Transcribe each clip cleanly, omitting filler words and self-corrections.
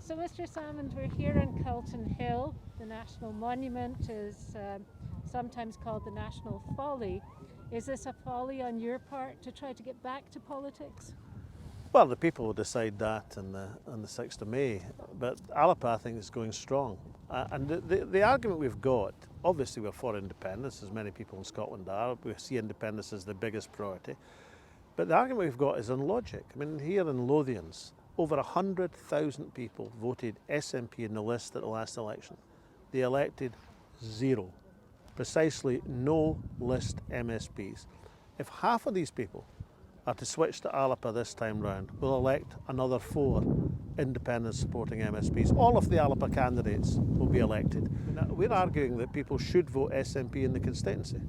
So, Mr. Salmond, we're here on Calton Hill. The National Monument is sometimes called the National Folly. Is this a folly on your part to try to get back to politics? Well, the people will decide that on the 6th of May, but Alba, I think, is going strong. And the argument we've got, obviously we're for independence, as many people in Scotland are. We see independence as the biggest priority. But the argument we've got is on logic. I mean, here in Lothians, over 100,000 people voted SNP in the list at the last election. They elected 0, precisely no list MSPs. If half of these people are to switch to Alba this time round, we'll elect another 4 independent supporting MSPs. All of the Alba candidates will be elected. We're arguing that people should vote SNP in the constituency.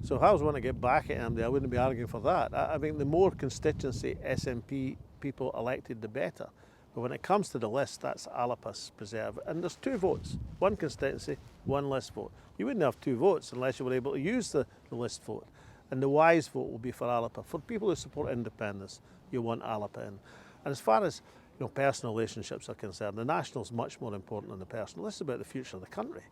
So if I was want to get back at him, I wouldn't be arguing for that. I think the more constituency SNP people elected, the better. But when it comes to the list, that's Alba's preserve. And there's 2 votes, 1 constituency, 1 list vote. You wouldn't have 2 votes unless you were able to use the list vote. And the wise vote will be for Alba. For people who support independence, you want Alba in. And as far as personal relationships are concerned, the national is much more important than the personal. This is about the future of the country.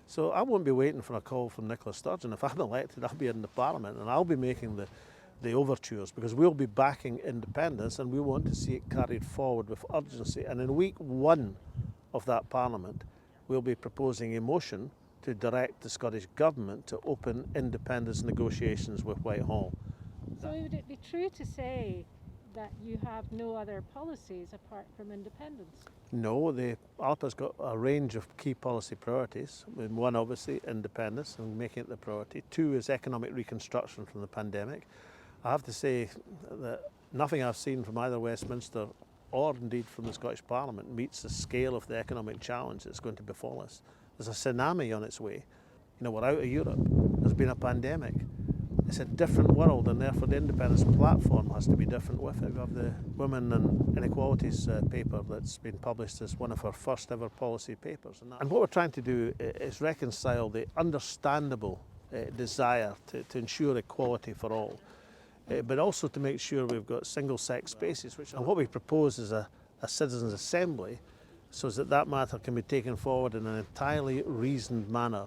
So I won't be waiting for a call from Nicola Sturgeon. If I'm elected, I'll be in the Parliament and I'll be making the overtures, because we'll be backing independence and we want to see it carried forward with urgency. And in week 1 of that Parliament, we'll be proposing a motion to direct the Scottish Government to open independence negotiations with Whitehall. So would it be true to say that you have no other policies apart from independence? No, Alba's got a range of key policy priorities. One, obviously, independence and making it the priority. 2 is economic reconstruction from the pandemic. I have to say that nothing I've seen from either Westminster or indeed from the Scottish Parliament meets the scale of the economic challenge that's going to befall us. There's a tsunami on its way. We're out of Europe. There's been a pandemic. It's a different world, and therefore the independence platform has to be different with it. We have the Women and Inequalities paper that's been published as one of our first ever policy papers. And what we're trying to do is reconcile the understandable desire to ensure equality for all, but also to make sure we've got single-sex spaces. And what we propose is a citizens' assembly, so that matter can be taken forward in an entirely reasoned manner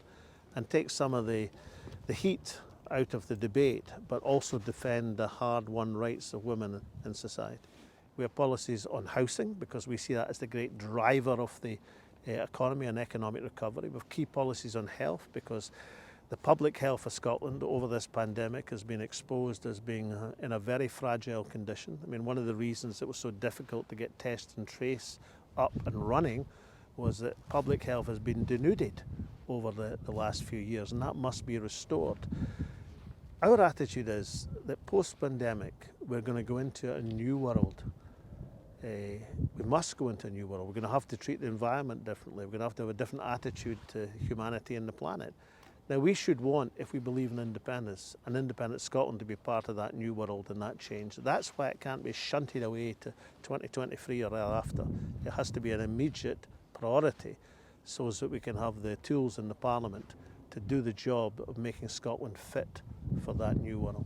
and take some of the heat out of the debate, but also defend the hard-won rights of women in society. We have policies on housing, because we see that as the great driver of the economy and economic recovery. We have key policies on health, because the public health of Scotland over this pandemic has been exposed as being in a very fragile condition. I mean, one of the reasons it was so difficult to get test and trace up and running was that public health has been denuded over the last few years, and that must be restored. Our attitude is that post-pandemic, we're going to go into a new world. We must go into a new world. We're going to have to treat the environment differently. We're going to have a different attitude to humanity and the planet. Now, we should want, if we believe in independence, an independent Scotland to be part of that new world and that change. That's why it can't be shunted away to 2023 or thereafter. It has to be an immediate priority so that we can have the tools in the Parliament to do the job of making Scotland fit for that new world.